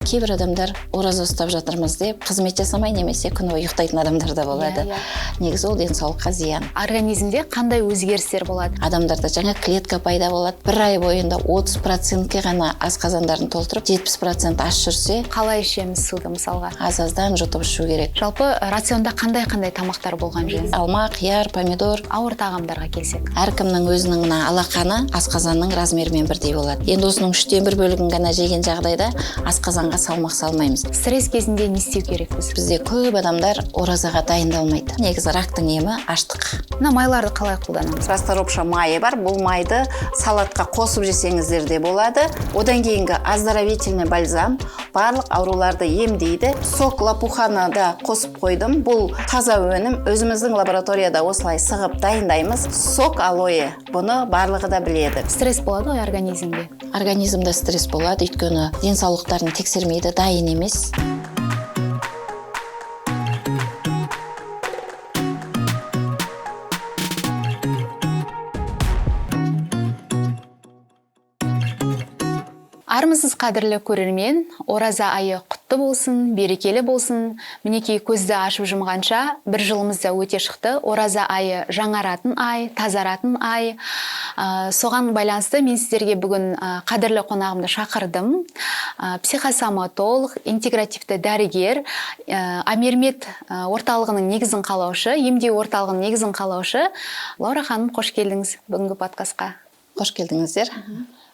Кейбір адамдар ораза ұстап жатырмыз деп қызмет жасамай немесе күні бойы ұйықтайтын адамдар да болады. Негізі ол денсаулыққа зиян. Организмде қандай өзгерістер болады? Адамдарда жаңа клетка пайда болады. Bir ай бойында 30%-ке ғана асқазандарын толтырып, 70% аш жүрсе, Қалай ішеміз суды мысалға? аз-аздан жұтып ішу керек. Жалпы рационда қандай тамақтар болған жөн? Алма, қияр, помидор. Ауыр тағамдарға келсек. Әркімнің өзінің алақаны асқазанның размерімен бірдей болады. Енді осының 1/3 бөлігін ғана жеген жағдайда асқазанға салмақ салмаймыз. Стресс кезінде не істеу керекпіз? Бізде көп адамдар оразаға дайындалмайды. Негізі рактың емі аштық. Мына майларды қалай қолданамыз? Расторопша майы бар. Бұл майды салатқа қосып жесеңіздер де болады. Одан кейінгі оздоровительный бальзам барлық ауруларды емдейді. Сок лопуханы да қосып қойдым. Бұл таза өнім. Өзіміздің лабораторияда осылай сығып дайындаймыз. Сок алоэ. Бұны барлығы да біледі. Стресс болады ғой организмге? Организмде стресс болады, өйткені денсаулықтарын тексермейді, дайын емес. Армысыз қадірлі көрермен, ораза айы құтты болсын, берекелі болсын. Мінекей көзді ашып жұмғанша бір жылымызда өте шықты. Ораза айы жаңаратын ай, тазаратын ай. Соған байланысты мен сіздерге бүгін қадірлі қонағымды шақырдым. Психосоматолог, интегративті дәрігер, Амермет орталығының негізін қалаушы, емдеу орталығының негізін қалаушы Лаура ханым, қош келдіңіз бүгінгі подкастқа. Қош келдіңіздер.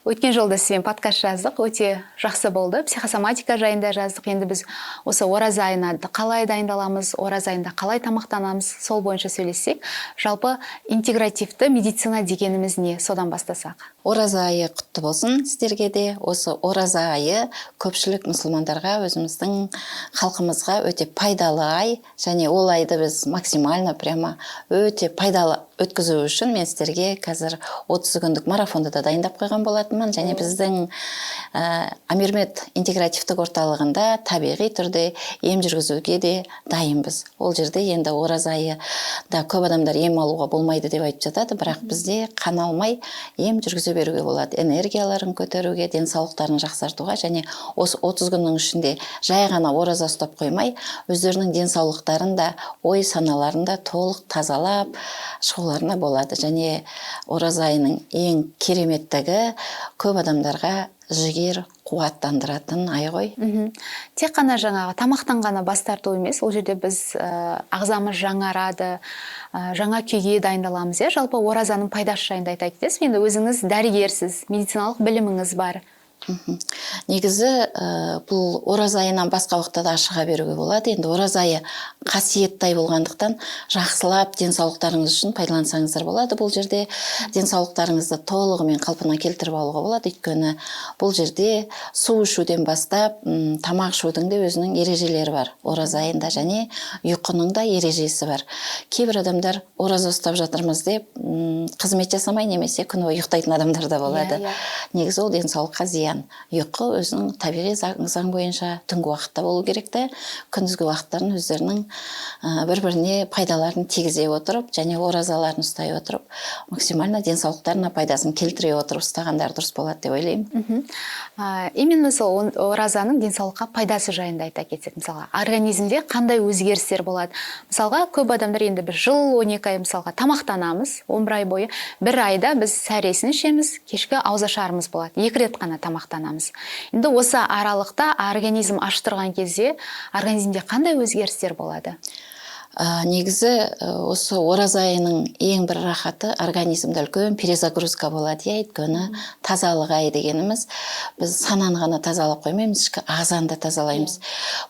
Өткен жолда сізбен подкаст жаздық, өте жақсы болды. Психосоматика жайында жаздық. Енді біз осы ораза айына қалай дайындаламыз, ораза айында қалай тамақтанамыз, сол бойынша сөйлессек. Жалпы интегративті медицина дегеніміз не? Содан бастасақ. Ораза айы құтты болсын сіздерге де. Осы ораза айы көпшілік мұсылмандарға, өзіміздің халқымызға өте пайдалы ай, және ол айды біз максимально прямо өте пайдалы өткізу үшін мен сіздерге қазір 30 күндік марафонды да дайындап қойған болатынмын. Және біздің Амермет интегративтік орталығында табиғи түрде ем жүргізуге де дайынбыз. Ол жерде енді ораза айы да көп адамдар ем алуға болмайды деп айтып жатады, бірақ бізде қан алмай ем жүргізе беруге болады. Энергияларын көтеруге, денсаулықтарын жақсартуға, және осы 30 күннің ішінде жай ғана ораза ұстап қоймай, өздерінің денсаулықтарын да, ой саналарын да толық тазалап шығуларына болады. Және ораза айының ең кереметтігі көп адамдарға жігер қуаттандыратын ай ғой. Тек қана жаңағы тамақтан ғана бас тарту емес, ол жерде біз ағзамыз жаңарады, жаңа күйге дайындаламыз. Жалпы оразаның пайдасы жайында айта кетесіз. Енді өзіңіз дәрігерсіз, медициналық біліміңіз бар. Негізі бұл ораза айынан басқа уақытта да шыға беруге болады. Енді ораза айы қасиетті ай болғандықтан жақсылап денсаулықтарыңыз үшін пайдалансаңыздар болады. Бұл жерде денсаулықтарыңызды толығымен қалпына келтіріп алуға болады. Өйткені бұл жерде су ішуден бастап тамақ ішудің де өзінің ережелері бар ораза айында, және ұйқының да ережесі бар. Кейбір адамдар ораза ұстап жатырмыз деп қызмет жасамай немесе күні бойы ұйықтайтын адамдар да болады. Негізі ол денсаулыққа зиян. Ұйқы өзінің табиғи заң бойынша түнгі уақытта болу керекті. Күндізгі уақыттарын өздерінің бір-біріне пайдаларын тигізе отырып, және оразаларын ұстай отырып, максимально денсаулықтарына пайдасын келтіре отырып ұстағандар дұрыс болады деп ойлаймын. Именно сол оразаның денсаулыққа пайдасы жайында айта кетсек, мысалға организмде қандай өзгерістер болады? Мысалға көп адамдар енді бір жыл 12 ай мысалға тамақтанамыз, 11 ай бойы, бір айда біз сәресін ішеміз, кешкі ауызашарымыз болады. 2 рет қана тамақтанамыз. Енді осы аралықта организм аш тұрған кезде организмде қандай өзгерістер болады? Негізі осы ораза айының ең бір рахаты организмде үлкен перезагрузка болады. Өйткені тазалық ай дегеніміз, біз сананы ғана тазалап қоймаймыз, ішкі ағзаны да тазалаймыз.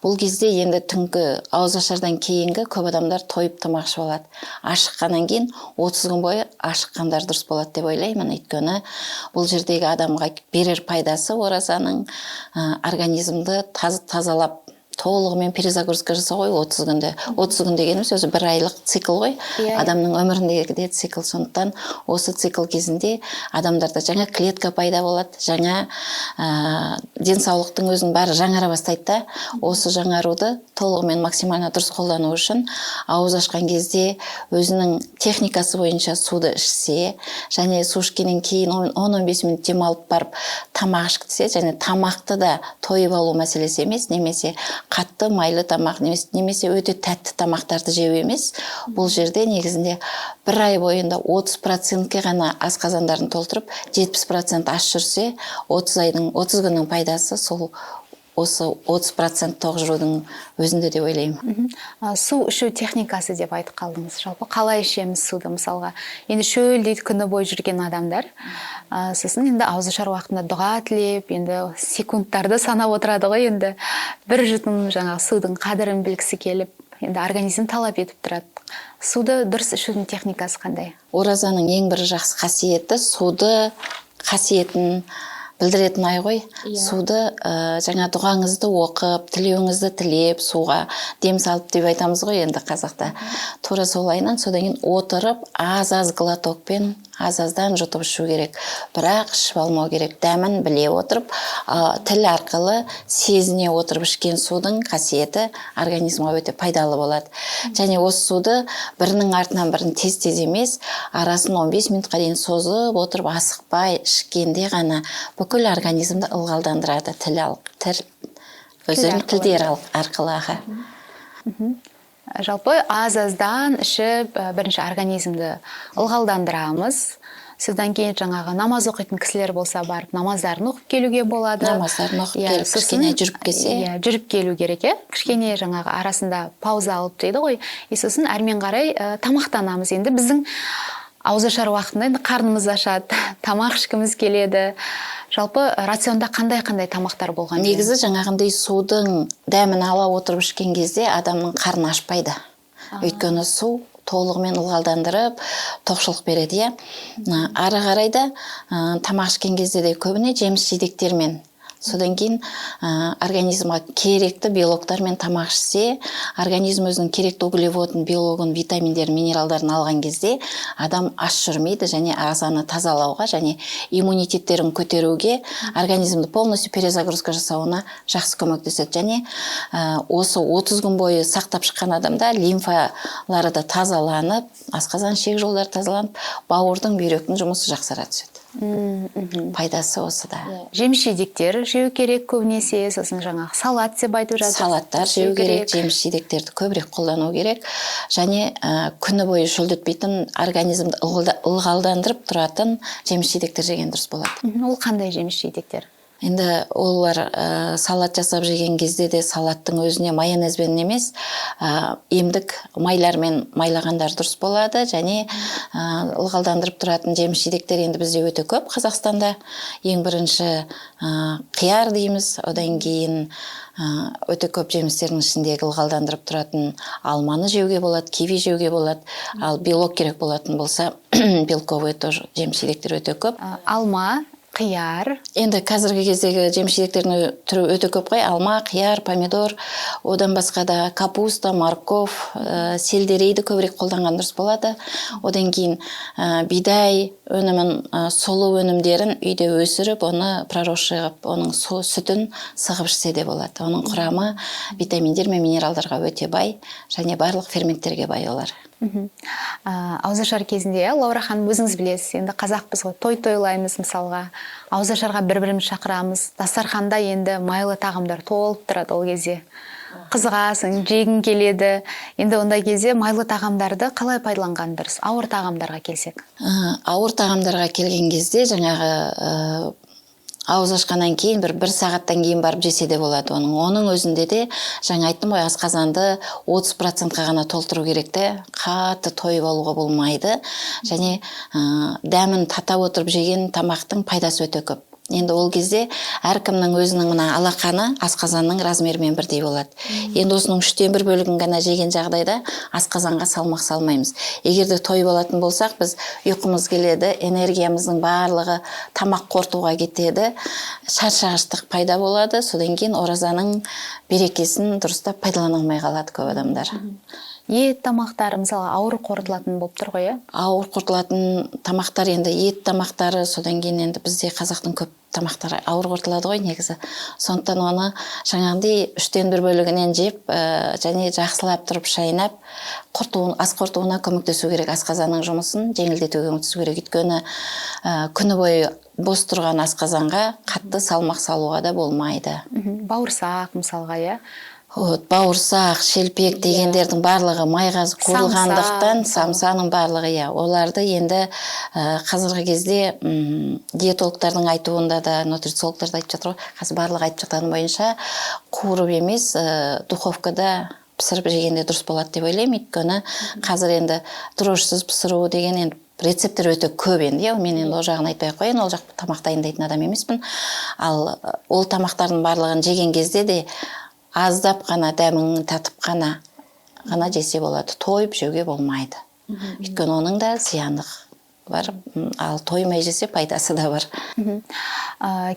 Бұл кезде енді түнгі ауызашардан кейінгі көп адамдар тойып тамақ ішіп алады. Ашыққаннан кейін 30 күн бойы ашыққандар дұрыс болады деп ойлаймын. Өйткені бұл жердегі адамға берер пайдасы оразаның организмді тазалап толығымен перезагрузка жасау ғой 30 күнде. 30 күн дегеніміз өзі 1 айлық цикл ғой. Адамның өміріндегі де цикл. Сондықтан осы цикл кезінде адамдарда жаңа клетка пайда болады, жаңа денсаулықтың өзінің бәрі жаңара бастайды да. Осы жаңаруды толығымен максимально дұрыс қолдану үшін ауыз ашқан кезде өзінің техникасы бойынша суды ішсе, және су ішкеннен кейін 10-15 минут демалып барып тамақ ішкісе, және тамақты да тойып алу мәселесі емес, немесе қатты майлы тамақ, немесе өте тәтті тамақтарды жеу емес. Бұл жерде негізінде 1 ай бойында 30%-ке ғана асқазандарын толтырып, 70% аш жүрсе, 30 күннің пайдасы сол осы 30% тоқ жүрудің өзінде деп ойлаймын. Су ішу техникасы деп айтып қалдыңыз. Жалпы қалай ішеміз суды, мысалға? Енді шөлдейді күні бойы жүрген адамдар, сосын енді ауызашар уақытында дұға тілеп, енді секундтарды санап отырады ғой, енді бір жұтым жаңағы судың қадірін білгісі келіп, енді организм талап етіп тұрады. Суды дұрыс ішудің техникасы қандай? Оразаның ең бір жақсы қасиеті суды қасиетін білдіретін ай ғой. Суды жаңа дұғаңызды оқып, тілеуіңізді тілеп, суға дем салып деп айтамыз ғой енді қазақта. Тура сол айынан содан кейін отырып, аз-аз глотокпен, аз-аздан жұтып ішу керек. Бірақ ішіп алмау керек. Дәмін біле отырып, тіл арқылы сезіне отырып ішкен судың қасиеті организмға өте пайдалы болады. Және осы суды бірінің артынан бірін тез-тез емес, арасын 15 минутқа дейін созып отырып, асықпай ішкенде ғана бүкіл организмді ылғалдандырады. Тілдер арқылы. Жалпы аз-аздан ішіп, бірінші организмді ылғалдандырамыз. Содан кейін жаңағы намаз оқитын кісілер болса барып, намаздарын оқып келуге болады. Намаздарын оқып келіп, кішкене жүріп келсе. Жүріп келу керек, кішкене жаңағы арасында пауза алып дейді ғой. Сосын әрмен қарай тамақтанамыз. Енді біздің ауызашар уақытында енді қарнымыз ашады, тамақ ішкіміз келеді. Жалпы рационда қандай-қандай тамақтар болған? Негізі жаңағындай судың дәмін ала отырып ішкен кезде адамның қарны ашпайды. Өйткені су толығымен ылғалдандырып, тоқшылық береді. Ары қарай да тамақ ішкен кезде де көбіне жеміс жидектермен, содан кейін организмға керекті белоктармен тамақ ішсе, организм өзінің керекті углеводын, белогын, витаминдерін, минералдарын алған кезде адам аш жүрмейді, және ағзаны тазалауға және иммунитеттерін көтеруге, организмді полностью перезагрузка жасауына жақсы көмектеседі. Және осы 30 күн бойы сақтап шыққан адамда лимфалары да тазаланып, асқазан ішек жолдары тазаланып, бауырдың, бүйректің жұмысы жақсара түседі. Пайдасы осы да. Жеміс жидектер жеу керек көбінесе, сосын жаңағы салат деп айтып жатыр. Салаттар жеу керек, жеміс жидектерді көбірек қолдану керек. Және күні бойы шөлдетпейтін, организмді ылғалдандырып тұратын жеміс жидектер жеген дұрыс болады. Ол қандай жеміс жидектер? Енді олар салат жасап жеген кезде де салаттың өзіне майонезбен емес, емдік майлармен майлағандар дұрыс болады. Және ылғалдандырып тұратын жеміс жидектер енді бізде өте көп Қазақстанда. Ең бірінші қияр дейміз, одан кейін өте көп жемістердің ішіндегі ылғалдандырып тұратын алманы жеуге болады, киви жеуге болады. Ал белок керек болатын болса, белковый тоже жеміс жидектер өте көп. Алма, қияр. Енді қазіргі кездегі жеміс жидектердің түрі өте көп қой. Алма, қияр, помидор, одан басқа да капуста, морков, сельдерейді көбірек қолданған дұрыс болады. Одан кейін бидай өнімін, сұлы өнімдерін үйде өсіріп, оны проросший қылып, оның сүтін сығып ішсе де болады. Оның құрамы витаминдер мен минералдарға өте бай, және барлық ферменттерге бай олар. Ауызашар кезінде, Лаура ханым, өзіңіз білесіз, енді қазақпыз ғой, той тойлаймыз мысалға, ауызашарға бір-біріміз шақырамыз, дастарханда енді майлы тағамдар толып тұрады ол кезде. Қызығасың, жегің келеді. Енді ондай кезде майлы тағамдарды қалай пайдаланған дұрыс? Ауыр тағамдарға келсек. Ауыр тағамдарға келген кезде жаңағы ауыз ашқаннан кейін бір сағаттан кейін барып жесе де болады. Оның өзінде де жаңа айттым ғой, асқазанды 30%-қа ғана толтыру керек те, қатты тойып алуға болмайды. Және дәмін татап отырып жеген тамақтың пайдасы өте көп. Енді ол кезде әркімнің өзінің мына алақаны асқазанның размерімен бірдей болады. Енді осының 1/3 бөлігін ғана жеген жағдайда асқазанға салмақ салмаймыз. Егер де тойып алатын болсақ, біз ұйқымыз келеді, энергиямыздың барлығы тамақ қорытуға кетеді, шаршағыштық пайда болады, содан кейін оразаның берекесін дұрыстап пайдалана алмай қалады көп адамдар. Ет тамақтары мысалы ауыр қорытылатын болып тұр ғой, Ауыр қорытылатын тамақтар енді ет тамақтары, содан кейін енді бізде қазақтың көп тамақтары ауыр қорытылады ғой негізі. Сондықтан оны жаңағыдай 1/3 бөлігінен жеп, және жақсылап тұрып шайнап, ас қорытуына көмектесу керек, асқазанның жұмысын жеңілдетуге көмектесу керек. Өйткені күні бойы бос тұрған асқазанға қатты салмақ салуға да болмайды. Бауырсақ мысалға, Бауырсақ, шелпек дегендердің барлығы майға қуырылғандықтан, самсаның барлығы, оларды енді қазіргі кезде диетологтардың айтуында да, нутрициологтар да айтып жатыр ғой, қазір барлығы айтып жатқан бойынша қуырып емес, духовкада пісіріп жегенде дұрыс болады деп ойлаймын. Өйткені қазір енді дрожжсыз пісіру деген енді рецепттер өте көп енді, мен енді ол жағын айтпай ақ қояйын, ол жақ тамақ дайындайтын адам емеспін. Ал ол тамақтардың барлығын жеген кезде де аздап қана дәмін татып қана жесе болады. Тойып жеуге болмайды. Өйткені оның да зияны бар, ал тоймай жесе пайдасы да бар.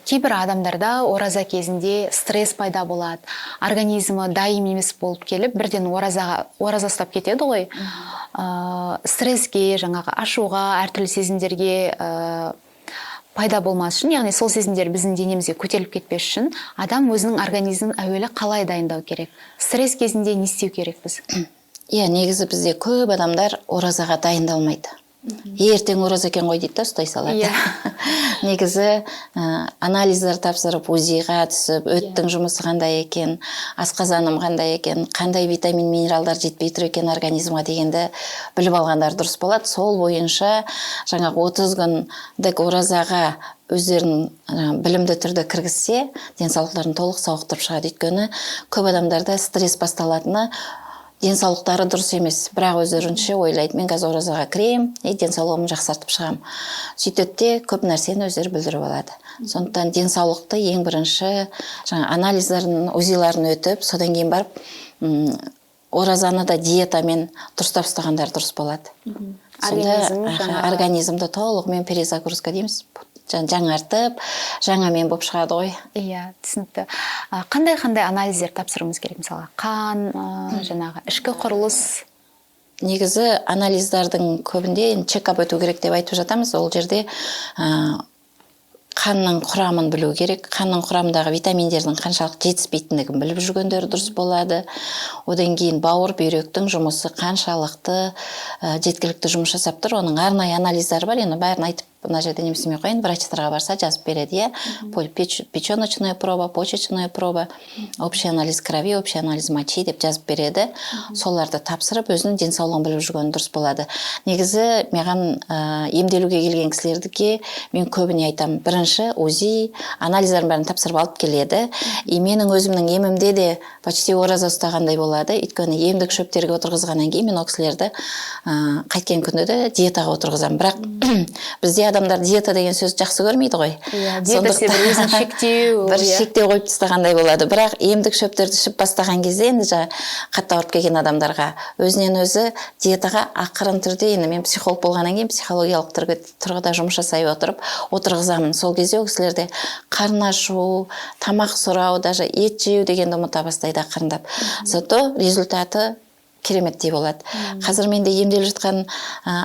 Кейбір адамдарда ораза кезінде стресс пайда болады, организмі дайым емес болып келіп, бірден ораза ұстап кетеді ғой. Стресске, жаңағы ашуға, әртүрлі сезімдерге пайда болмас үшін, яғни сол сезімдер біздің денемізге көтеріліп кетпес үшін, адам өзінің организмін әуелі қалай дайындау керек? Стресс кезінде не істеу керек біз? Негізі бізде көп адамдар оразаға дайындалмайды. Ертең ораза екен ғой дейді, ұстай салады. Негізі анализдер тапсырып, УЗИ-ға түсіп, өттің жұмысы қандай екен, асқазаным қандай екен, қандай витамин, минералдар жетпей тұр екен организмға дегенді біліп алғандар дұрыс болады. Сол бойынша жаңағы 30 күндік оразаға өздерін білімді түрде кіргізсе, денсаулықтарын толық сауықтырып шығады. Өйткені көп адамдарда стресс басталатыны денсаулықтары дұрыс емес, бірақ өздерінше ойлайды, мен қазір оразаға кірем, денсаулығымды жақсартып шығам. Сөйтеді де көп нәрсені өздері білдіріп алады. Сондықтан денсаулықты ең бірінші анализдарын, УЗИ-ларын өтіп, содан кейін барып, оразаны да диетамен дұрыстап ұстағандар дұрыс болады. Организмді толығымен перезагрузка дейміз, жаңартып, жаңамен болып шығады ғой. Түсінікті. Қандай анализдер тапсыруымыз керек? Мысалы, қан, жаңағы ішкі құрылыс? Негізі анализдардың көбінде чекап өту керек деп айтып жатамыз. Ол жерде қанның құрамын білу керек. Қанның құрамындағы витаминдердің қаншалық жетіспейтіндігін біліп жүргендері дұрыс болады. Одан кейін бауыр, бүйректің жұмысы қаншалықты жеткілікті жұмыс жасап тұр. Оның арнайы анализдері бар. Енді бәрін айтып мына жерде немесіме қойын, врачтарға барса жазып береді, печеночная проба, почечная проба, общий анализ крови, общий анализ мочи деп жазып береді. Соларды тапсырып, өзінің денсаулығын біліп жүрген дұрыс болады. Негізі маған емделуге келген кісілерге мен көбіне айтам, бірінші УЗИ, анализдарын бәрін тапсырып алып келеді. Менің өзімнің емімде де почти ораза ұстағандай болады. Өйткені емдік шөптерге отырғызғаннан кейін мен ол кісілерді қайткен күнде де диетаға отырғызамын. Бірақ бізде адамдар диета деген сөз жақсы көрмейді ғой. Диета себір өзін шектеу. Бір шектеу қойып тастағандай болады. Бірақ емдік шөптерді ішіп бастаған кезде енді қатты ауырып келген адамдарға өзінен өзі диетаға ақырын түрде, енді мен психолог болғаннан кейін психологиялық тұрғыда жұмыс жасай отырғызамын. Сол кезде ол кісілерде қарын ашу, тамақ сұрау, даже ет жеу дегенді ұмыта бастайды ақырындап. Зато результаты кереметтей болады. Қазір менде емделіп жатқан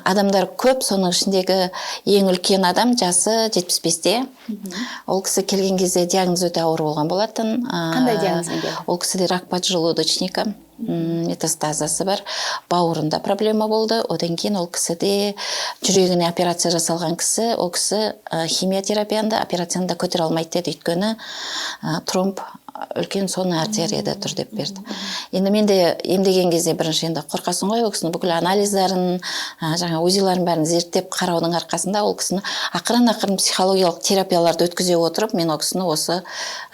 адамдар көп, соның ішіндегі ең үлкен адам жасы 75-те. Ол кісі келген кезде диагноз өте ауыр болған болатын. Қандай диагнозбен келді? Ол кісіде рак поджелудочника, метастазасы бар, бауырында проблема болды. Одан кейін ол кісіде жүрегіне операция жасалған кісі, ол кісі химиотерапияны да операцияны да көтере алмайды деді, өйткені тромб үлкен соны артерияда тұр деп берді. Енді мен де емдеген кезде бірінші енді қорқасын ғой, ол кісінің бүкіл анализдарын, жаңа УЗИ-ларын бәрін зерттеп қараудың арқасында ол кісіні ақырын психологиялық терапияларды өткізе отырып, мен ол кісіні осы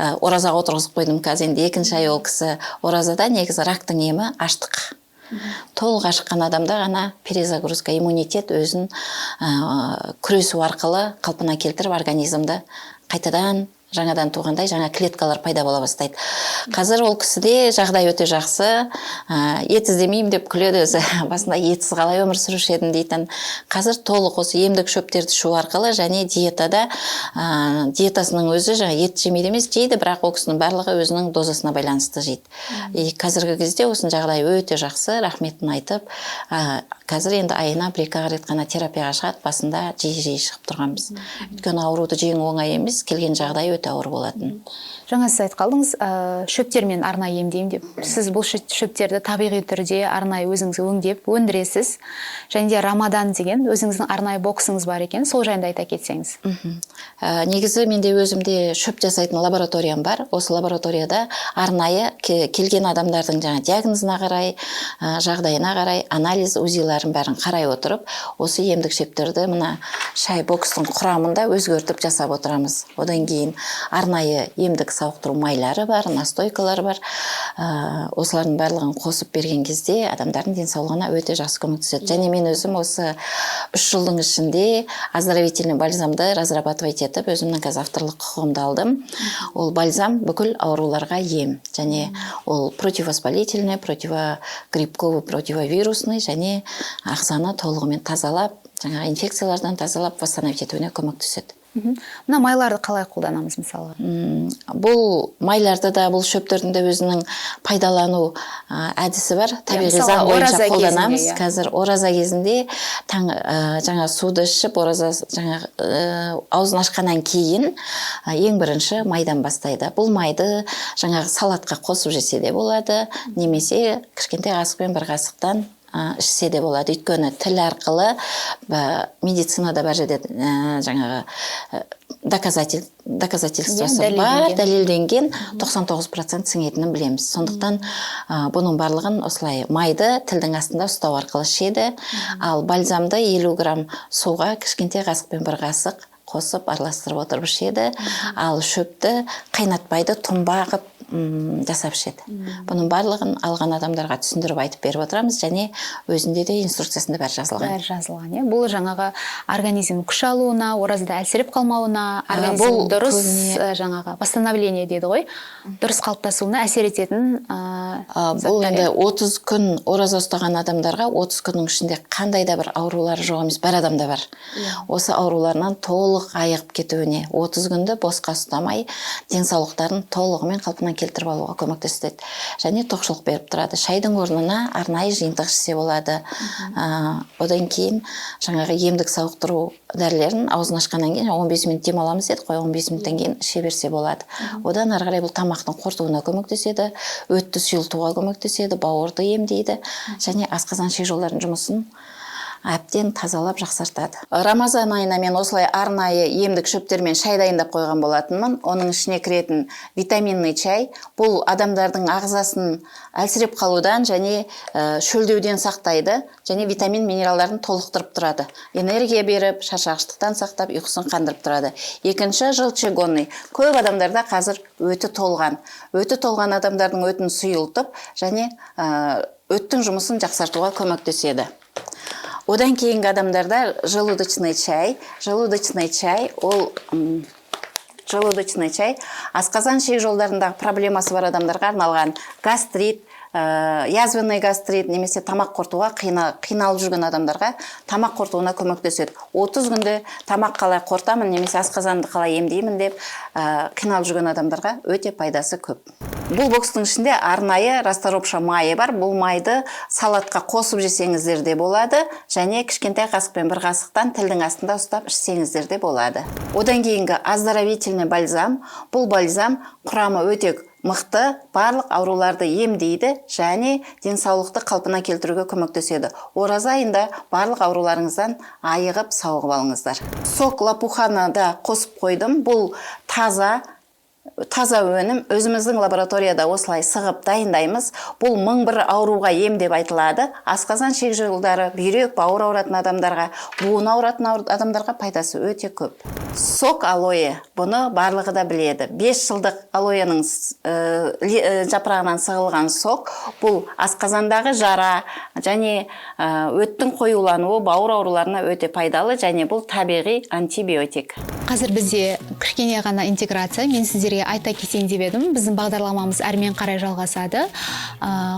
оразаға отырғызып қойдым. Қазір енді 2-ші ай ол кісі оразада. Негізі рактың емі аштық. Толық ашыққан адамда ғана перезагрузка, иммунитет өзін күресу арқылы қалпына келтіріп организмді қайтадан жаңадан туғандай жаңа клеткалар пайда бола бастайды. Қазір ол кісіде жағдай өте жақсы. Ет іздемеймін деп күледі өзі. Басында етсіз қалай өмір сүруші едім дейтін. Қазір толық осы емдік шөптерді ішу арқылы және диетада диетасының өзі жаңа ет жемейді емес, жейді, бірақ ол кісінің барлығы өзінің дозасына байланысты жейді. И қазіргі кезде осының жағдайы өте жақсы, рахметін айтып, қазір енді айына 1-2 рет қана терапияға шығады, басында жиі шығып тұрғанбыз. Өйткені ауруды жеңу оңай емес, келген жағдай өте ауыр болатын. Жаңа сіз айтып қалдыңыз, шөптермен арнайы емдеймін деп. Сіз бұл шөптерді табиғи түрде арнайы өзіңіз өңдеп, өндіресіз. Және де Рамадан деген өзіңіздің арнайы боксыңыз бар екен. Сол жайында айта кетсеңіз. Негізі менде өзімде шөп жасайтын лабораториям бар. Осы лабораторияда арнайы келген адамдардың жаңа диагнозына қарай, жағдайына қарай, анализ, УЗИларын бәрін қарай отырып, осы емдік шөптерді мына шай бокстың құрамында өзгертіп жасап отырамыз. Одан кейін арнайы емдік сауықтыру майлары бар, настойкалар бар. Осылардың барлығын қосып берген кезде адамдардың денсаулығына өте жақсы көмектеседі. Және мен өзім осы 3 жылдың ішінде оздоровительный бальзамды разрабатывать етіп, өзімнің қазір авторлық құқығымды алдым. Ол бальзам бүкіл ауруларға ем. Және ол противовоспалительный, противогрибковый, противовирусный және ағзаны толығымен тазалап, жаңа инфекциялардан тазалап, восстановить етуіне көмектеседі. Мына майларды қалай қолданамыз мысалы? Бұл майларды да, бұл шөптердің де өзінің пайдалану әдісі бар. Табиғи заң бойынша қолданамыз. Қазір ораза кезінде жаңа суды ішіп, ораза жаңа аузын ашқаннан кейін ең бірінші майдан бастайды. Бұл майды жаңағы салатқа қосып жесе де болады, немесе кішкентай қасықпен 1 қасықтан ішсе де болады. Өйткені тіл арқылы медицинада бар жерде жаңағы доказательствосы бар, дәлелденген 99% сіңетінін білеміз. Сондықтан бұның барлығын осылай майды тілдің астында ұстау арқылы ішеді, ал бальзамды 50 грамм суға кішкентай қасықпен 1 қасық қосып араластырып отырып ішеді, ал шөпті қайнатпайды, тұнба қып жасап ішеді. Бұның барлығын алған адамдарға түсіндіріп айтып беріп отырамыз, және өзінде де инструкциясында бәрі жазылған. Бәрі жазылған, бұл жаңағы организм күш алуына, оразада әлсіреп қалмауына, организм дұрыс жаңағы восстановление дейді ғой, дұрыс қалыптасуына әсер ететін бұл енді 30 күн ораза ұстаған адамдарға 30 күннің ішінде қандай да бір аурулары жоқ емес, бір адамда бар. Осы ауруларынан толық айығып кетуіне 30 күнді босқа ұстамай, денсаулықтарын толығымен қалпына келтіріп алуға көмектеседі. Және тоқшылық беріп тұрады. Шайдың орнына арнайы жиынтық ішсе болады. Одан кейін жаңағы емдік сауықтыру дәрілерін аузын ашқаннан кейін 15 минут демаламыз дедік қой, 15 минуттан кейін іше берсе болады. Одан ары қарай бұл тамақтың қорытуына көмектеседі, өтті сұйылтуға көмектеседі, бауырды емдейді және асқазан ішек жолдарының жұмысын әбден тазалап жақсартады. Рамазан айына мен осылай арнайы емдік шөптермен шай дайындап қойған болатынмын. Оның ішіне кіретін витаминный чай бұл адамдардың ағзасын әлсіреп қалудан және шөлдеуден сақтайды, және витамин минералдарын толықтырып тұрады. Энергия беріп, шаршағыштықтан сақтап, ұйқысын қандырып тұрады. Екінші желчегонный. Көп адамдарда қазір өті толған. Өті толған адамдардың өтін сұйылтып, және өттің жұмысын жақсартуға көмектеседі. Одан кейінгі адамдарда желудочный чай. Желудочный чай асқазан ішек жолдарындағы проблемасы бар адамдарға арналған. Гастрит, язвенный гастрит, немесе тамақ қорытуға қиналып жүрген адамдарға тамақ қорытуына көмектеседі. 30 күнде тамақ қалай қорытамын, немесе асқазанды қалай емдеймін деп қиналып жүрген адамдарға өте пайдасы көп. Бұл бокстың ішінде арнайы расторопша майы бар. Бұл майды салатқа қосып жесеңіздер де болады, және кішкентай қасықпен 1 қасықтан тілдің астында ұстап ішсеңіздер де болады. Одан кейінгі оздоровительный бальзам. Бұл бальзам құрамы өте мықты, барлық ауруларды емдейді және денсаулықты қалпына келтіруге көмектеседі. Ораза айында барлық ауруларыңыздан айығып сауығып алыңыздар. Сок лопуханы да қосып қойдым. Бұл таза, таза өнім өзіміздің лабораторияда осылай сығып дайындаймыз. Бұл 1001 ауруға ем деп айтылады. Асқазан шек жолдары, бүйрек, бауыр ауыратын адамдарға, буын ауыратын адамдарға пайдасы өте көп. Сок алоэ, бұны барлығы да біледі. 5 жылдық алоэның жапырағынан сығылған сок, бұл асқазандағы жара және өттің қоюлануы бауыр ауруларына өте пайдалы, және бұл табиғи антибиотик. Қазір бізде кішкене ғана интеграция. Мен сіздерге айта кетейін деп едім. Біздің бағдарламамыз әрмен қарай жалғасады.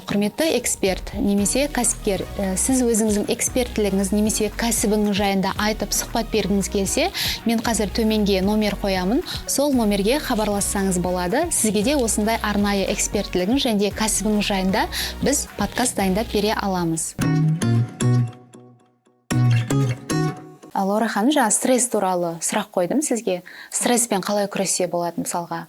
Құрметті эксперт немесе кәсіпкер, сіз өзіңіздің эксперттілігіңіз немесе кәсібіңіз жайында айтып сұхбат бергіңіз келсе, мен қазір төменге номер қоямын. Сол номерге хабарлассаңыз болады. Сізге де осындай арнайы эксперттілігіңіз және кәсібіңіз жайында біз подкаст дайындап бере аламыз. Лаура ханым, жаңа стресс туралы сұрақ қойдым сізге. Стресспен қалай күресе болады, мысалға?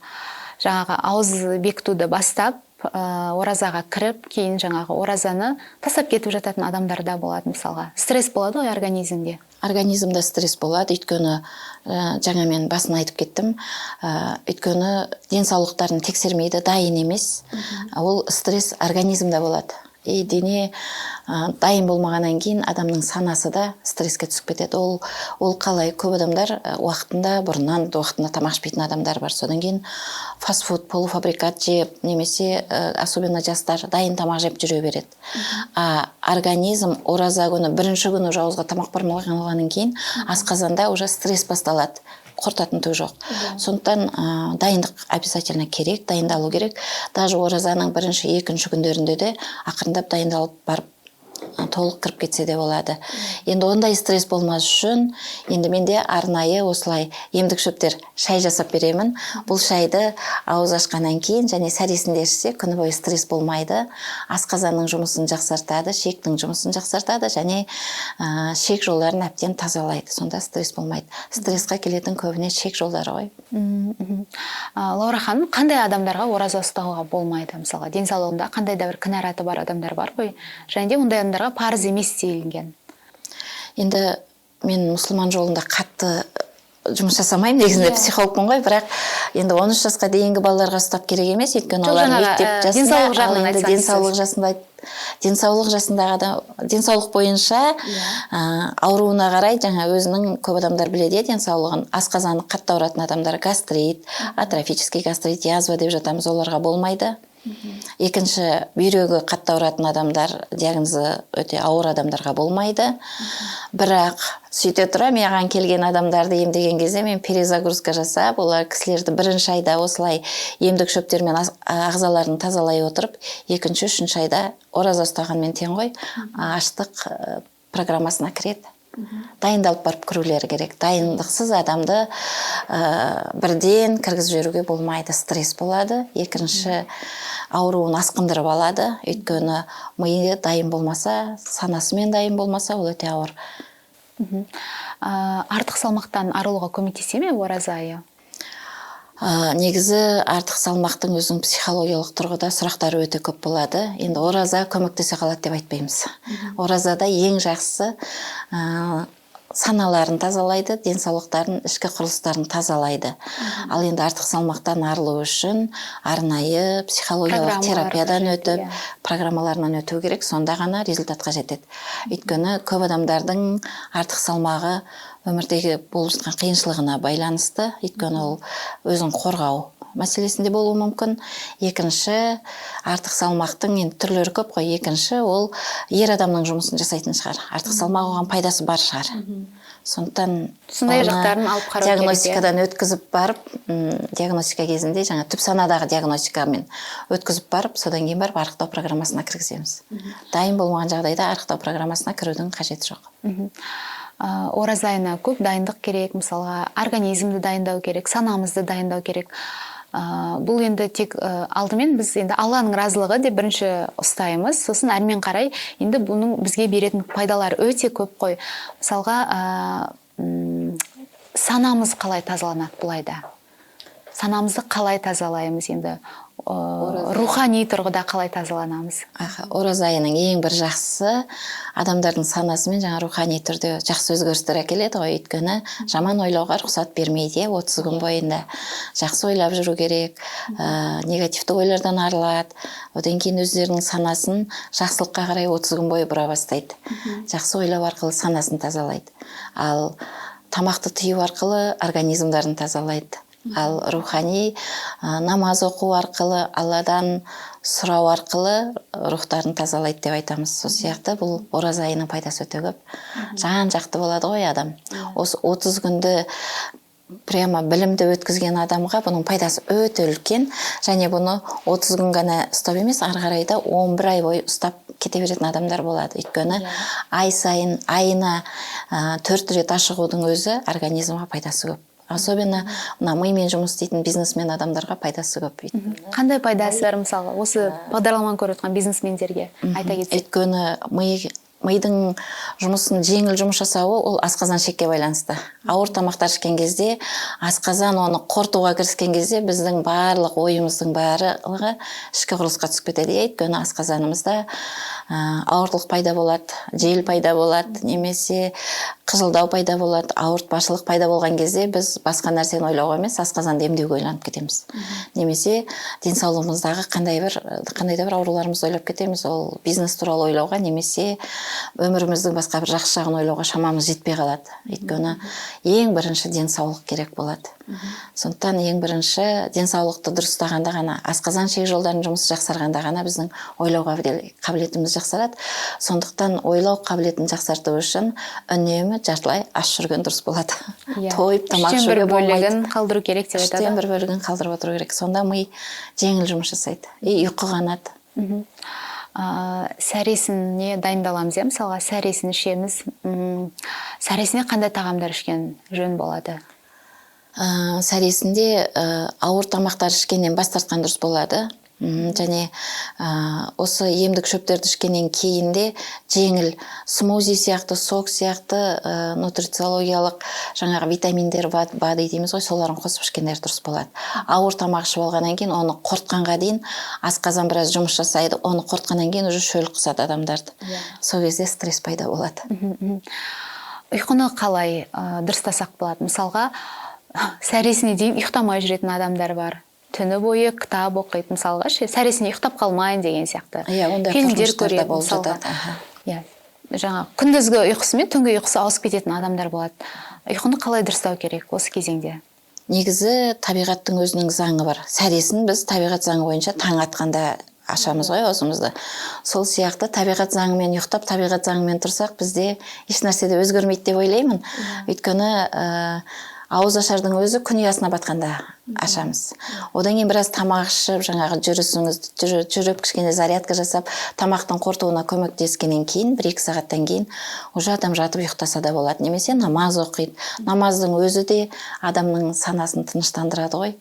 Жаңағы ауыз бекітуді бастап, оразаға кіріп, кейін жаңағы оразаны тастап кетіп жататын адамдар да болады, мысалға. Стресс болады ғой организмде? Организмде стресс болады, өйткені жаңа мен басын айтып кеттім, өйткені денсаулықтарын тексермейді, дайын емес. Ол стресс организмде болады. Дене дайын болмағаннан кейін адамның санасы да стресске түсіп кетеді. Ол қалай? Көп адамдар уақытында, бұрыннан уақытында тамақ ішпейтін адамдар бар. Содан кейін фастфуд, полуфабрикат жеп, немесе особенно жастар дайын тамақ жеп жүре береді. Организм ораза күні, бірінші күні ауызға тамақ бармағаннан кейін асқазанда уже стресс басталады. Қортатын түгі жоқ. Сондықтан дайындық обязательно керек, дайындалу керек. Даже оразаның бірінші, екінші күндерінде де ақырындап дайындалып барып толық кіріп кетсе де болады. Енді ондай стресс болмас үшін, енді менде арнайы осылай емдік шөптер шай жасап беремін. Бұл шайды ауыз ашқаннан кейін және сәресінде ішсе, күні бойы стресс болмайды. Асқазанның жұмысын жақсартады, шектің жұмысын жақсартады және шек жолдарын әбден тазалайды. Сонда стресс болмайды. Стрессқа келетін көбіне шек жолдары ғой. Лаура ханым, қандай адамдарға ораза ұстауға болмайды? Мысалға, денсаулығында қандай да бір кінәраты бар адамдар бар ғой? Және де ондай адамдарға парыз емес делінген. Енді мен мұсылман жолында қатты жұмыс жасамаймын, негізінде психологпын ғой, бірақ енді 13 жасқа дейінгі балаларға ұстап керек емес, өйткені олар мектеп жасында, денсаулық жасындағы денсаулық бойынша ауруына қарай, жаңа өзінің көп адамдар біледі, денсаулығын, асқазаны қатты ауыратын адамдар гастрит, атрофический гастрит, язва деп жатамыз, оларға болмайды. Екінші, бүйрегі қатты ауыратын адамдар, диагнозы өте ауыр адамдарға болмайды. Бірақ сөйте тұра маған келген адамдарды емдеген кезде мен перезагрузка жасап, олар кісілерді бірінші айда осылай емдік шөптермен ағзаларын тазалай отырып, екінші, үшінші айда ораза ұстағанмен тең ғой, аштық программасына кіреді. Дайындалып барып кірулері керек. Дайындықсыз адамды бірден кіргізіп жіберуге болмайды, стресс болады. Екінші, ауруын асқындырып алады. Өйткені миы дайын болмаса, санасымен дайын болмаса, ол өте ауыр. Артық салмақтан арылуға көмектесе ме ораза айы? Негізі артық салмақтың өзінің психологиялық тұрғыда сұрақтары өте көп болады. Енді ораза көмектесе қалады деп айтпаймыз. Оразада ең жақсы саналарын тазалайды, денсаулықтарын, ішкі құрылыстарын тазалайды. Ал енді артық салмақтан арылу үшін арнайы психологиялық терапиядан өтіп, программаларынан өту керек, сонда ғана результатқа жетеді. Өйткені көп адамдардың артық салмағы өмірдегі болып жатқан қиыншылығына байланысты, өйткені ол өзін қорғау мәселесінде болуы мүмкін. Екінші, артық салмақтың енді түрлері көп қой. Екінші, ол ер адамның жұмысын жасайтын шығар. Артық салмақ оған пайдасы бар шығар. Сондықтан сондай жақтарын алып қарау керек. Диагностикадан өткізіп барып, диагностика кезінде жаңа түп санадағы диагностикамен өткізіп барып, содан кейін барып арықтау программасына кіргіземіз. Дайын болмаған жағдайда арықтау программасына кірудің қажеті жоқ. Ораза айына көп дайындық керек, мысалға организмді дайындау керек, санамызды дайындау керек. Бұл енді тек алдымен біз енді Алланың разылығы деп бірінші ұстаймыз, сосын әрмен қарай енді бұның бізге беретін пайдалары өте көп қой. Мысалға санамыз қалай тазаланады бұлайда? Санамызды қалай тазалаймыз енді? рухани тұрғыда қалай тазаланамыз? Ораза айының ең бір жақсысы адамдардың санасымен жаңа рухани түрде жақсы өзгерістер әкеледі ғой. Өйткені жаман ойлауға рұқсат бермейді. 30 күн бойында жақсы ойлап жүру керек, негативті ойлардан арылады. Одан кейін өздерінің санасын жақсылыққа қарай 30 күн бойы бұра бастайды. Жақсы ойлау арқылы санасын тазалайды. Ал тамақты тыю арқылы организмдарын тазалайды. Ал рухани намаз оқу арқылы, Алладан сұрау арқылы рухтарын тазалайды деп айтамыз. Сол сияқты бұл ораза айының пайдасы өте көп. Жан жақты болады ғой адам. Осы 30 күнді прямо білімді өткізген адамға бұның пайдасы өте үлкен, және бұны 30 күн ғана ұстап емес, ары қарай да 11 ай бойы ұстап кете беретін адамдар болады. Өйткені ай сайын айына 4 рет ашығудың өзі организмға пайдасы көп. Особенно мимен жұмыс істейтін бизнесмен адамдарға пайдасы көп. Қандай пайдасы бар мысалға осы бағдарламаны көріп отырған бизнесмендерге айта кетсек? Өйткені мидың жұмысын жеңіл жұмыс жасауы ол асқазан шекке байланысты. Ауыр тамақтар ішкен кезде, асқазан оны қорытуға кіріскен кезде біздің барлық ойымыздың барлығы ішкі құрылысқа түсіп кетеді. Өйткені асқазанымызда ауырлық пайда болады, жел пайда болады, немесе қыжылдау пайда болады, ауыртпашылық пайда болған кезде біз басқа нәрсені ойлауға емес, асқазанды емдеуге ойланып кетеміз. Немесе денсаулығымыздағы қандай да бір ауруларымызды ойлап кетеміз. Ол бизнес туралы ойлауға, немесе өміріміздің басқа бір жақсы жағын ойлауға шамамыз жетпей қалады. Өйткені ең бірінші денсаулық керек болады. Сондықтан ең бірінші денсаулықты дұрыс ұстағанда ғана, асқазан ішек жолдарының жұмысы жақсарғанда ғана біздің ойлау қабілетіміз жақсарады. Сондықтан ойлау қабілетін жақсарту үшін үнемі жартылай аш жүрген дұрыс болады. Тойып тамақ жеуге болмайды. Үштен бір бөлігін қалдыру керек деп айтады. Үштен бір бөлігін қалдырып отыру керек. Сонда ми жеңіл жұмыс жасайды. Ұйқы қанады. Сәресіне дайындаламыз, мысалға сәресін ішеміз. Сәресіне қандай тағамдар ішкен жөн болады? Сәресінде ауыр тамақтар ішкеннен бас тартқан дұрыс болады. Және осы емдік шөптерді ішкеннен кейін де жеңіл смузи сияқты, сок сияқты нутрициологиялық жаңағы витаминдер БАДи дейміз ғой, соларын қосып ішкендер дұрыс болады. Ауыр тамақ ішіп алғаннан кейін оны қорытқанға дейін асқазан біраз жұмыс жасайды, оны қорытқаннан кейін уже шөл қысады адамдарды. Сол кезде стресс пайда болады. Ұйқыны қалай дұрыстасақ болады? Мысалға, сәресіне дейін ұйықтамай жүретін адамдар бар. Түні бойы кітап оқиды, мысалға, сәресіне ұйықтап қалмайын деген сияқты. Фильмдер көреді, мысалға. Жаңа күндізгі ұйқысы мен түнгі ұйқысы ауысып кететін адамдар болады. Ұйқыны қалай дұрыстау керек осы кезеңде? Негізі табиғаттың өзінің заңы бар. Сәресін біз табиғат заңы бойынша таң атқанда ашамыз ғой аузымызды. Сол сияқты табиғат заңымен ұйықтап, табиғат заңымен тұрсақ, бізде еш нәрседе өзгермейді деп ойлаймын. Өйткені ауыз ашардың өзі күн ұясына батқанда ашамыз. Одан кейін біраз тамақ ішіп, жаңағы жүріп кішкене зарядка жасап, тамақтың қорытуына көмектескеннен кейін, 1-2 сағаттан кейін уже адам жатып ұйықтаса да болады. Немесе намаз оқиды. Намаздың өзі де адамның санасын тыныштандырады ғой.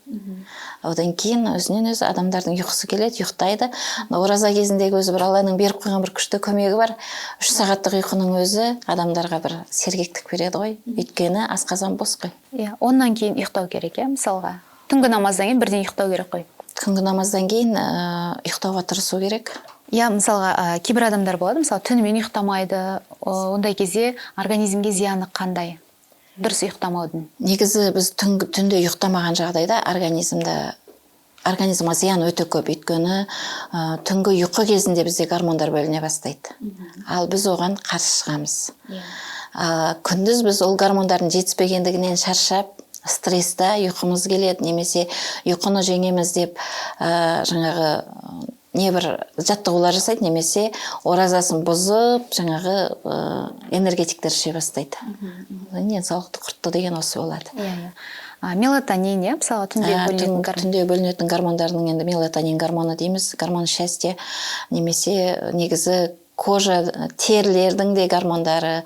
Одан кейін өзінен өзі адамдардың ұйқысы келеді, ұйықтайды. Ораза кезіндегі өзі бір Алланың беріп қойған бір күшті көмегі бар. 3 сағаттық ұйқының өзі адамдарға бір сергектік береді ғой. Өйткені асқазан бос қой. Онан кейін ұйықтау керек, мысалға. Түнгі намаздан кейін бірден ұйықтау керек қой. Түнгі намаздан кейін ұйықтауға тырысу керек. Мысалға, кейбір адамдар болады, мысалы, түнімен ұйықтамайды. Ондай кезде организмге зияны қандай? Дұрыс ұйықтамаудың. Негізі біз түнде ұйықтамаған жағдайда организмға зиян өте көп. Өйткені түнгі ұйқы кезінде бізде гормондар бөліне бастайды. Ал біз оған қарсы шығамыз. Күндіз біз ол гормондардың жетіспегендігінен шаршап, стресста ұйқымыз келеді, немесе ұйқыны жеңеміз деп жаңағы небір жаттығулар жасайды, немесе оразасын бұзып, жаңағы энергетиктер іше бастайды. Денсаулықты құртты деген осы болады. Мелатонин, мысалы, түнде бөлінетін гормондардың енді мелатонин гормоны дейміз, гормон счастья, немесе негізі кожа, терілердің де гормондары,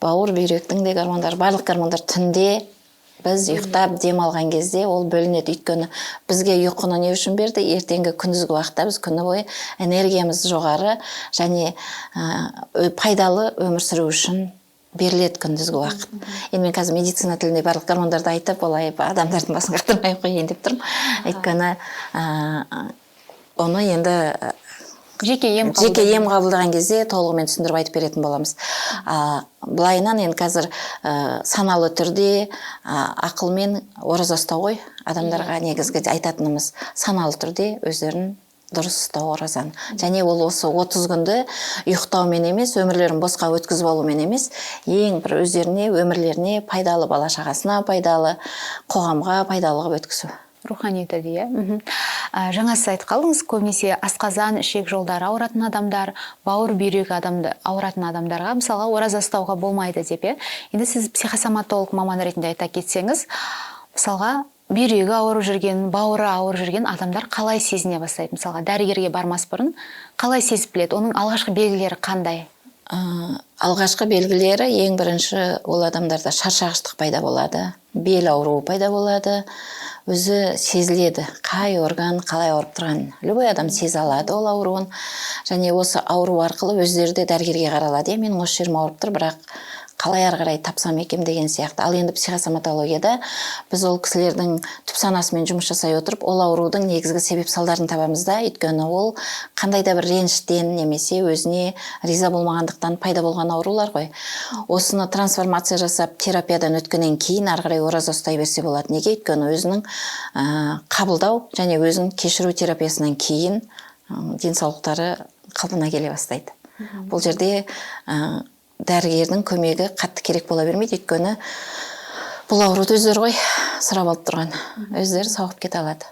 бауыр бүйректің де гормондары, барлық гормондар түнде біз ұйықтап дем алған кезде ол бөлінеді. Өйткені бізге ұйқыны не үшін берді? Ертеңгі күндізгі уақытта біз күні бойы энергиямыз жоғары және пайдалы өмір сүру үшін беріледі күндізгі уақыт. Енді мен қазір медицина тілінде барлық гормондарды айтып, олай адамдардың басын қақтырмай қойын деп тұрмын. Өйткені оны енді жеке ем қабылдаған кезде толығымен түсіндіріп айтып беретін боламыз. Былайынан енді қазір саналы түрде ақылмен ораза ұстау ғой, адамдарға негізгі айтатынымыз саналы түрде өздерін дұрыс ұстау оразаны. Және ол осы 30 күнді ұйықтаумен емес, өмірлерін босқа өткізіп алумен емес, ең бір өздеріне, өмірлеріне пайдалы, бала шағасына пайдалы, қоғамға пайдалы қылып өткізу. Рухани түрде, жаңа сіз айтып қалдыңыз, көбінесе асқазан, ішек жолдары ауыратын адамдар, бауыр бүйрегі ауыратын адамдарға мысалға ораза ұстауға болмайды деп. Енді сіз психосоматолог маман ретінде айта кетсеңіз, мысалға бүйрегі ауырып жүрген, бауыры ауырып жүрген адамдар қалай сезіне бастайды? Мысалға дәрігерге бармас бұрын қалай сезіп біледі? Оның алғашқы белгілері қандай? Алғашқы белгілері ең бірінші ол адамдарда шаршағыштық пайда болады, бел ауруы пайда болады, өзі сезіледі, қай орган қалай ауырып тұрғанын. Любой адам сезе алады ол ауруын. Және осы ауру арқылы өздері де дәрігерге қаралады. Менің осы жерім ауырып тұр, бірақ қалай ары қарай тапсам екен деген сияқты. Ал енді психосоматологияда біз ол кісілердің түп санасымен жұмыс жасай отырып, ол аурудың негізгі себеп салдарын табамыз да, өйткені ол қандай да бір реніштен немесе өзіне риза болмағандықтан пайда болған аурулар ғой. Осыны трансформация жасап, терапиядан өткеннен кейін ары қарай ораза ұстай берсе болады. Неге? Өйткені өзінің қабылдау және өзін кешіру терапиясынан кейін денсаулықтары қалпына келе бастайды. Бұл жерде дәрігердің көмегі қатты керек бола бермейді, өйткені бұл ауруды өздері ғой сұрап алып тұрған. Өздері сауығып кете алады.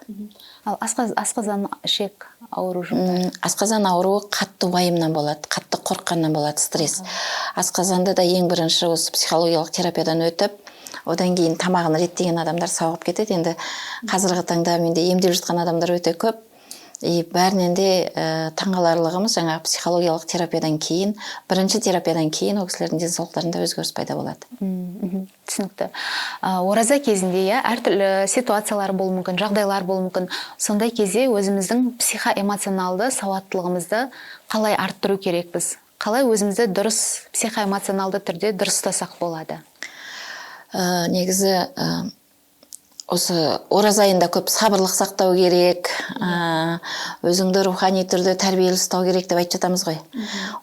Ал асқазан, ішек ауру жұмдар? Асқазан ауруы қатты уайымнан болады, қатты қорыққаннан болады, стресс. Асқазанды да ең бірінші осы психологиялық терапиядан өтіп, одан кейін тамағын реттеген адамдар сауығып кетеді. Енді қазіргі таңда менде емделіп жатқан адамдар өте көп. Бәрінен де таңғаларлығымыз жаңа психологиялық терапиядан кейін, бірінші терапиядан кейін ол кісілердің денсаулықтарында өзгеріс пайда болады. Түсінікті. Ораза кезінде әртүрлі ситуациялар болуы мүмкін, жағдайлар болуы мүмкін. Сондай кезде өзіміздің психоэмоционалды сауаттылығымызды қалай арттыру керекпіз? Қалай өзімізді дұрыс психоэмоционалды түрде дұрыс ұстасақ болады? Негізі осы ораза айында көп сабырлық сақтау керек, өзіңді рухани түрде тәрбиелі ұстау керек деп айтып жатамыз ғой.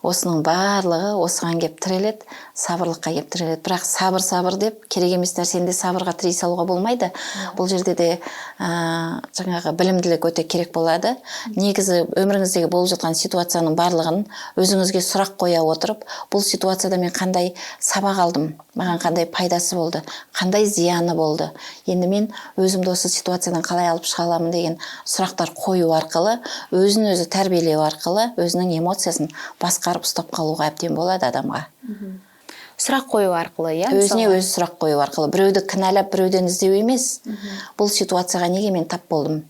Осының барлығы осыған кеп тіреледі, сабырлыққа кеп тіреледі. Бірақ сабыр деп керек емес нәрсені де сабырға тірей салуға болмайды. Бұл жерде де жаңағы білімділік өте керек болады. Негізі өміріңіздегі болып жатқан ситуацияның барлығын өзіңізге сұрақ қоя отырып, бұл ситуацияда мен қандай сабақ алдым, маған қандай пайдасы болды, қандай зияны болды, енді мен өзімді осы ситуациядан қалай алып шыға аламын деген сұрақтар қою арқылы, өзін өзі тәрбиелеу арқылы, өзінің эмоциясын басқарып ұстап қалуға әбден болады адамға. Сұрақ қою арқылы, Өзіне өзі сұрақ қою арқылы. Біреуді кінәлап, біреуден іздеу емес. Бұл ситуацияға неге мен тап болдым?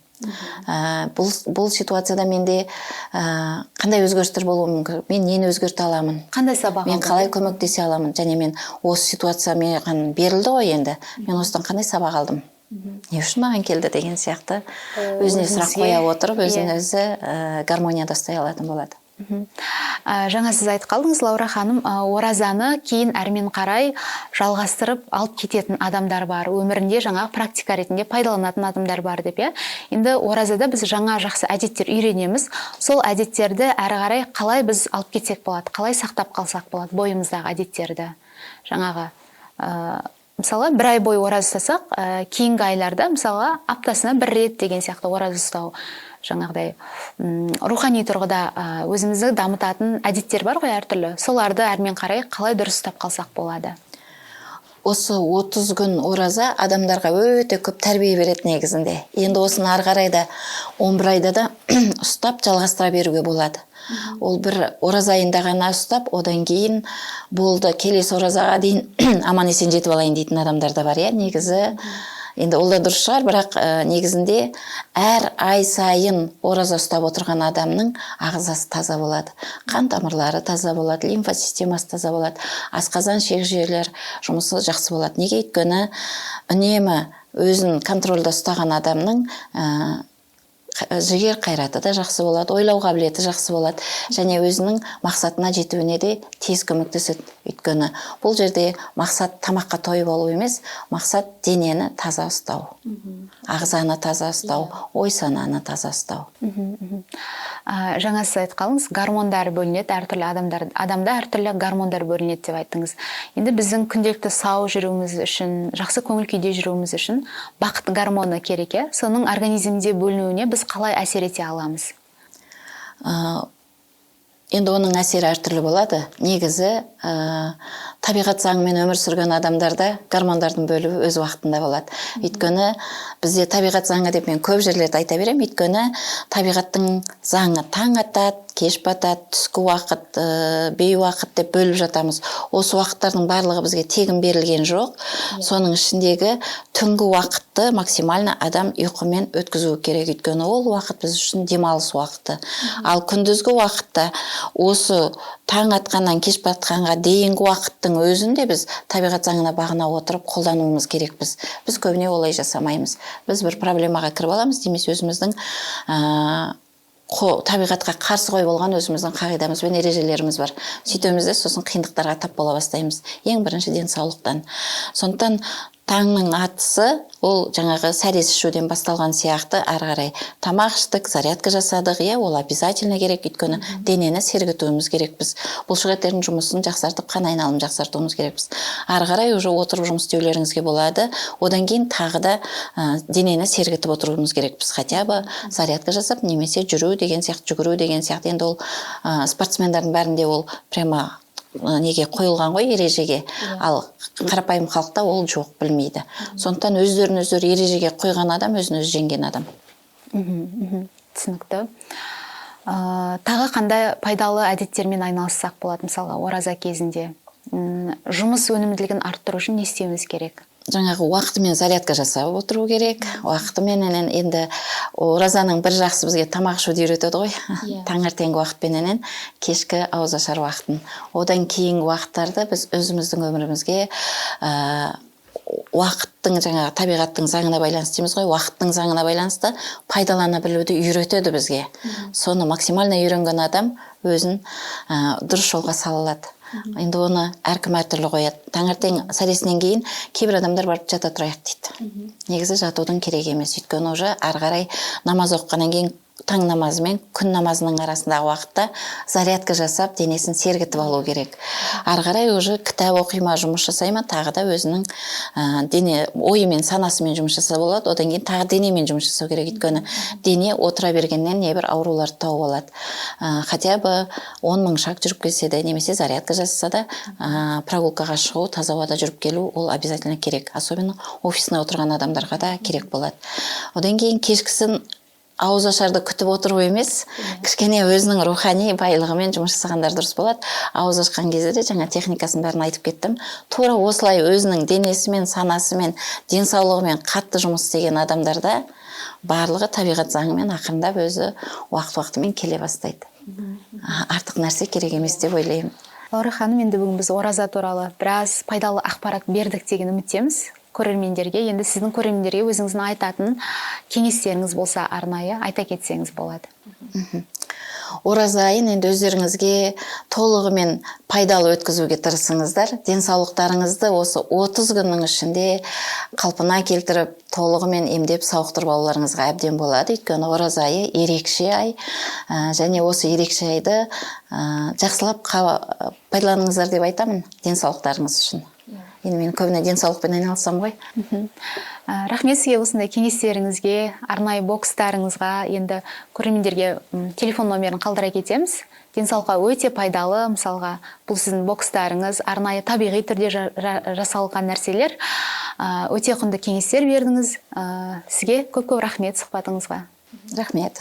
Бұл ситуацияда менде қандай өзгерістер болуы мүмкін? Мен нені өзгерте аламын? Қандай сабақ алдым? Мен қалай көмектесе аламын? Және мен осы ситуация маған берілді ғой енді. Мен осыдан қандай сабақ алдым? Не үшін маған келді деген сияқты өзіне сұрақ қоя отырып, өзін өзі гармонияда ұстай алатын болады. Жаңа сіз айтып қалдыңыз, Лаура ханым, оразаны кейін әрмен қарай жалғастырып алып кететін адамдар бар, өмірінде жаңа практика ретінде пайдаланатын адамдар бар деп. Енді оразада біз жаңа жақсы әдеттер үйренеміз, сол әдеттерді әрі қарай қалай біз алып кетсек болады, қалай сақтап қалсақ болады бойымыздағы әдеттерді. Жаңағы мысалы, бір ай бойы ораза ұстасақ, кейінгі айларда мысалға аптасына бір рет деген сияқты ораза ұстау, жаңағыдай рухани тұрғыда өзімізді дамытатын әдеттер бар ғой әртүрлі. Соларды әрмен қарай қалай дұрыс ұстап қалсақ болады? Осы 30 күн ораза адамдарға өте көп тәрбие береді негізінде. Енді осыны ары қарай да 11 айда да ұстап жалғастыра беруге болады. Ол бір ораза айында ғана ұстап, одан кейін болды, келесі оразаға дейін аман есен жетіп алайын дейтін адамдар да бар, негізі. Енді ол да дұрыс шығар, бірақ негізінде әр ай сайын ораза ұстап отырған адамның ағзасы таза болады. Қан тамырлары таза болады, лимфосистемасы таза болады, асқазан ішек жүйелер жұмысы жақсы болады. Неге? Өйткені үнемі өзін контрольда ұстаған адамның жігер қайраты да жақсы болады, ойлау қабілеті жақсы болады, және өзінің мақсатына жетуіне де тез көмектеседі. Өйткені бұл жерде мақсат тамаққа тойып алу емес, мақсат денені таза ұстау, ағзаны таза ұстау, ой сананы таза ұстау. Жаңа сіз айтқаныңыз, гормондар бөлінеді, әртүрлі адамда әртүрлі гормондар бөлінеді деп айттыңыз. Енді біздің күнделікті сау жүруіміз үшін, жақсы көңіл күйде жүруіміз үшін бақыт гормоны керек, соның организмде бөлінуіне біз қалай әсер ете аламыз? Енді оның әсері әртүрлі болады. Негізі табиғат заңымен өмір сүрген адамдарда гормондардың бөлуі өз уақытында болады. Өйткені бізде табиғат заңы деп мен көп жерлерде айта беремін. Өйткені табиғаттың заңы таң атады, кеш батады, түскі уақыт, бейуақыт деп бөліп жатамыз. Осы уақыттардың барлығы бізге тегін берілген жоқ. Соның ішіндегі түнгі уақытты максимально адам ұйқымен өткізу керек. Өйткені ол уақыт біз үшін демалыс уақыты. Ал күндізгі уақытта осы таң атқаннан кеш батқанға дейінгі уақыттың өзінде біз табиғат заңына бағына отырып қолдануымыз керекпіз. Біз көбіне олай жасамаймыз. Біз бір проблемаға кіріп аламыз, демес өзіміздің табиғатқа қарсы қой болған өзіміздің қағидамыз бен ережелеріміз бар. Сөйтеміз де сосын қиындықтарға тап бола бастаймыз. Ең бірінші денсаулықтан. Сондықтан таңның атысы ол жаңағы сәрес ішуден басталған сияқты ары қарай тамақ іштік, зарядка жасадық, ол обязательно керек. Өйткені денені сергітуіміз керекпіз. Бұлшықеттердің жұмысын жақсартып, қан айналымын жақсартуымыз керекпіз. Ары қарай уже отырып жұмыс істеулеріңізге болады. Одан кейін тағы да денені сергітіп отыруымыз керекпіз. Хотя бы зарядка жасап, немесе жүру деген сияқты, жүгіру деген сияқты. Енді ол спортсмендердің бәрінде ол прямо неге қойылған ғой, ережеге. Ал қарапайым халықта ол жоқ, білмейді. Сондықтан өздерін өздері ережеге қойған адам өзін өзі жеңген адам. Түсінікті. Тағы қандай пайдалы әдеттермен айналыссақ болады, мысалға ораза кезінде? Жұмыс өнімділігін арттыру үшін не істеуіміз керек? Жаңағы уақытымен зарядка жасап отыру керек. Уақытымен енді оразаның бір жақсы бізге тамақ ішуді үйретеді ғой. Таңертеңгі уақытпенен кешкі ауызашар уақытын. Одан кейінгі уақыттарда біз өзіміздің өмірімізге уақыттың жаңағы табиғаттың заңына байланысты дейміз ғой, уақыттың заңына байланысты пайдалана білуді үйретеді бізге. Соны максимально үйренген адам өзін дұрыс жолға сала алады. Енді оны әркім әртүрлі қояды. Таңертең сәресінен кейін кейбір адамдар барып жата тұрайық дейді. Негізі жатудың керек емес. Өйткені уже ары қарай намаз оқығаннан кейін таң намазы мен күн намазының арасындағы уақытта зарядка жасап, денесін сергітіп алу керек. Ары қарай уже кітап оқима, жұмыс жасайма, тағы да өзінің дене ойымен, санасымен жұмыс жасап болады. Одан кейін тағы денемен жұмыс жасау керек. Өйткені дене отыра бергеннен небір ауруларды тауып алады. Хотя бы 10 000 шаг жүріп келсе де, немесе зарядка жасаса да, прогулкаға шығу, таза ауада жүріп келу ол обязательно керек. Особенно офисына отырған адамдарға да керек болады. Одан кейін кешкісін ауызашарды күтіп отыру емес, кішкене өзінің рухани байлығымен жұмыс жасағандар дұрыс болады. Ауыз ашқан кезде де жаңа техникасын бәрін айтып кеттім. Тура осылай өзінің денесімен, санасымен, денсаулығымен қатты жұмыс істеген адамдарда барлығы табиғат заңымен ақырындап өзі уақыт-уақытымен келе бастайды. Артық нәрсе керек емес деп ойлаймын. Лаура ханым, енді бүгін біз ораза туралы біраз пайдалы ақпарат бердік деген үміттеміз көрермендерге. Енді сіздің көрермендерге өзіңіздің айтатын кеңестеріңіз болса арнайы айта кетсеңіз болады. Ораза айын енді өздеріңізге толығымен пайдалы өткізуге тырысыңыздар. Денсаулықтарыңызды осы 30 күннің ішінде қалпына келтіріп, толығымен емдеп сауықтырып алуларыңызға әбден болады. Өйткені ораза айы ерекше ай, және осы ерекше айды жақсылап пайдаланыңыздар деп айтамын денсаулықтарыңыз үшін. Енді мен көбіне денсаулықпен айналысам ғой. Рахмет сізге осындай кеңестеріңізге, арнайы бокстарыңызға. Енді көрермендерге телефон номерін қалдыра кетеміз. Денсаулыққа өте пайдалы, мысалға, бұл сіздің бокстарыңыз, арнайы табиғи түрде жасалған нәрселер. Өте құнды кеңестер бердіңіз. Сізге көп-көп рахмет сұхбатыңызға. Рахмет.